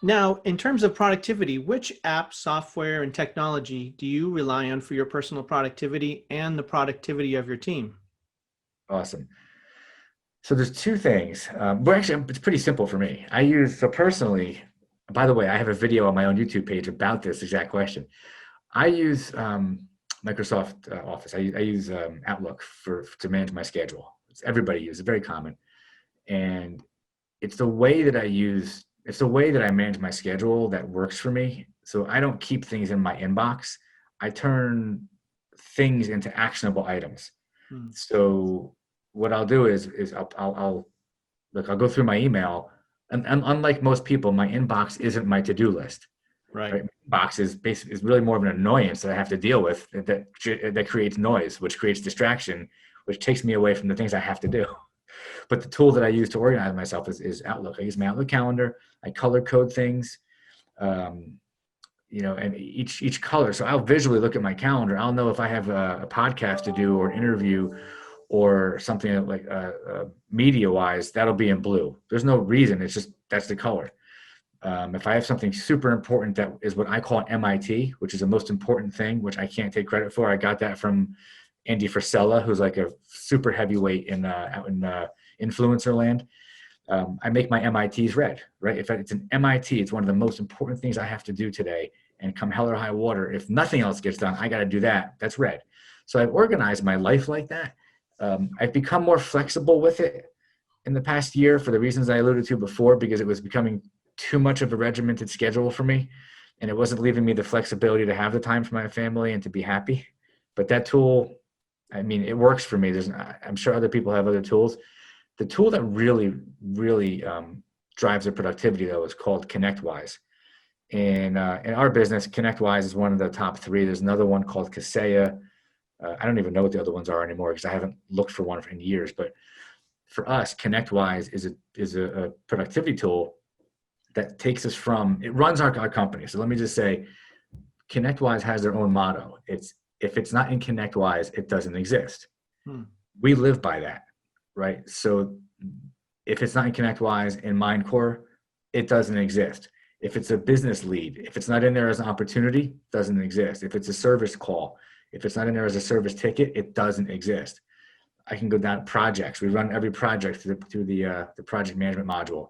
Now, in terms of productivity, which app, software, and technology do you rely on for your personal productivity and the productivity of your team? Awesome. So there's two things. It's pretty simple for me. So personally, by the way, I have a video on my own YouTube page about this exact question. I use Microsoft Office. I use Outlook to manage my schedule. Everybody uses it, very common. And it's the way that it's the way that I manage my schedule that works for me. So I don't keep things in my inbox. I turn things into actionable items. Hmm. So what I'll do is I'll look, I'll go through my email, and unlike most people, my inbox isn't my to-do list. Right. Right? Box is really more of an annoyance that I have to deal with that creates noise, which creates distraction, which takes me away from the things I have to do. But the tool that I use to organize myself is Outlook. I use my Outlook calendar. I color code things, um, and each color. So I'll visually look at my calendar. I'll know if I have a podcast to do or an interview or something like media wise, that'll be in blue. There's no reason. It's just that's the color. If I have something super important that is what I call an MIT, which is the most important thing, which I can't take credit for. I got that from Andy Frisella, who's like a super heavyweight out in influencer land. I make my MITs red, right? If it's an MIT, it's one of the most important things I have to do today. And come hell or high water, if nothing else gets done, I got to do that. That's red. So I've organized my life like that. I've become more flexible with it in the past year for the reasons I alluded to before, because it was becoming too much of a regimented schedule for me. And it wasn't leaving me the flexibility to have the time for my family and to be happy. But that tool, I mean, it works for me. I'm sure other people have other tools. The tool that really drives the productivity, though, is called ConnectWise. And in our business, ConnectWise is one of the top three. There's another one called Kaseya. I don't even know what the other ones are anymore because I haven't looked for one in years. But for us, ConnectWise is a productivity tool that takes us from, it runs our company. So let me just say, ConnectWise has their own motto. It's if it's not in ConnectWise, it doesn't exist. Hmm. We live by that, right? So if it's not in ConnectWise in Mindcore, it doesn't exist. If it's a business lead, if it's not in there as an opportunity, it doesn't exist. If it's a service call, if it's not in there as a service ticket, it doesn't exist. I can go down to projects. We run every project through the project management module.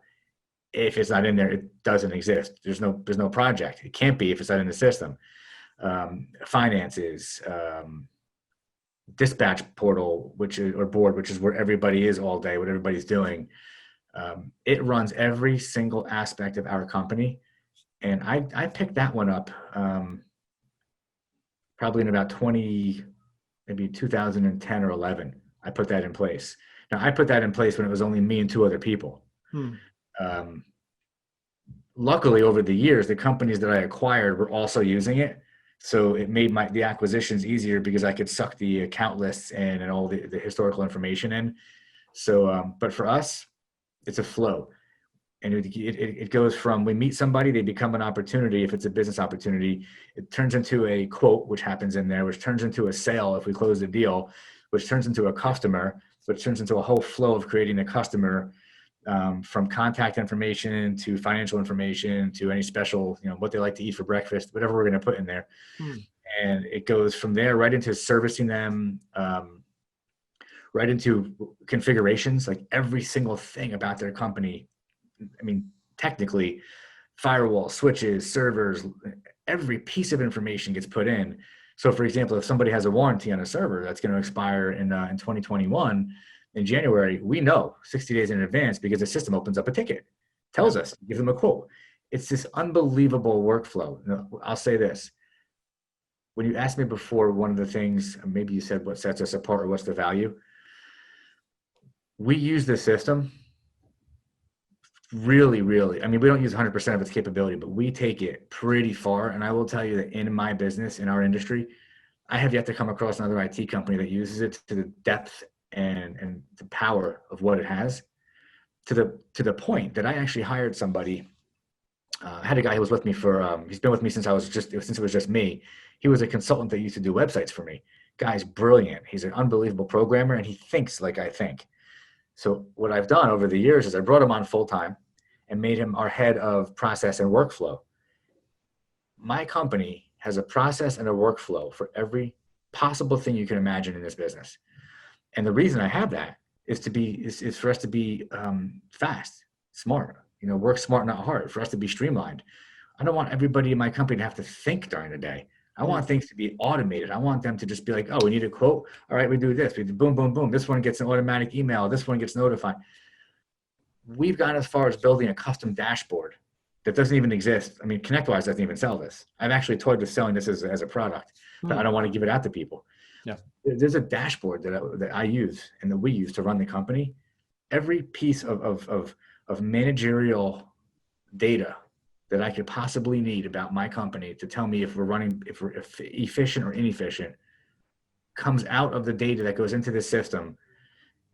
If it's not in there, it doesn't exist. There's no project. It can't be if it's not in the system. Finances, dispatch portal, or board, which is where everybody is all day, what everybody's doing. It runs every single aspect of our company, and I picked that one up probably in about maybe 2010 or 11. I put that in place. Now I put that in place when it was only me and two other people. Hmm. Um, Luckily, over the years, the companies that I acquired were also using it. So it made the acquisitions easier because I could suck the account lists in and all the historical information in. So, but for us, it's a flow. And it goes from we meet somebody, they become an opportunity. If it's a business opportunity, it turns into a quote, which happens in there, which turns into a sale if we close the deal, which turns into a customer, which turns into a whole flow of creating a customer, from contact information to financial information to any special, what they like to eat for breakfast, whatever we're going to put in there. Hmm. And it goes from there right into servicing them, right into configurations, like every single thing about their company. I mean, technically, firewall, switches, servers, every piece of information gets put in. So, for example, if somebody has a warranty on a server that's going to expire in 2021, in January, we know 60 days in advance because the system opens up a ticket, Yeah. tells us, gives them a quote. It's this unbelievable workflow. I'll say this. When you asked me before, one of the things, maybe you said what sets us apart or what's the value, we use the system really. I mean, we don't use 100% of its capability, but we take it pretty far. And I will tell you that in my business, in our industry, I have yet to come across another IT company that uses it to the depth and the power of what it has, to the point that I actually hired somebody. I had a guy who was with me he's been with me since it was just me. He was a consultant that used to do websites for me. Guy's brilliant. He's an unbelievable programmer, and he thinks like I think. So what I've done over the years is I brought him on full time, and made him our head of process and workflow. My company has a process and a workflow for every possible thing you can imagine in this business. And the reason I have that is for us to be fast, smart, work smart, not hard, for us to be streamlined. I don't want everybody in my company to have to think during the day. I want things to be automated. I want them to just be like, oh, we need a quote. All right, we do this. We do boom, boom, boom. This one gets an automatic email. This one gets notified. We've gone as far as building a custom dashboard that doesn't even exist. I mean, ConnectWise doesn't even sell this. I've actually toyed with selling this as a product, but I don't want to give it out to people. Yeah. There's a dashboard that I use and that we use to run the company. Every piece of managerial data that I could possibly need about my company to tell me if we're efficient or inefficient comes out of the data that goes into the system.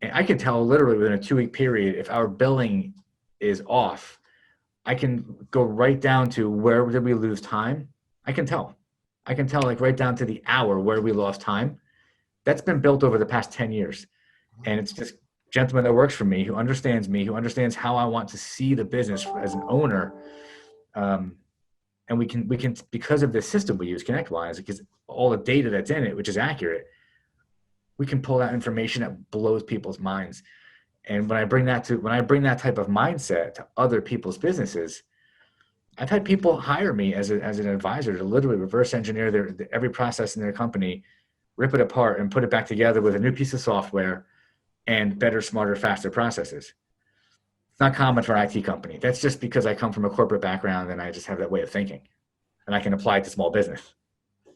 And I can tell literally within a 2-week period if our billing is off. I can go right down to where did we lose time. I can tell like right down to the hour where we lost time. That's been built over the past 10 years. And it's just gentleman that works for me, who understands how I want to see the business as an owner. And we can, because of the system we use, ConnectWise, because all the data that's in it, which is accurate, we can pull out information that blows people's minds. And when I bring that type of mindset to other people's businesses, I've had people hire me as an advisor to literally reverse engineer every process in their company, rip it apart and put it back together with a new piece of software and better, smarter, faster processes. It's not common for an IT company. That's just because I come from a corporate background and I just have that way of thinking and I can apply it to small business.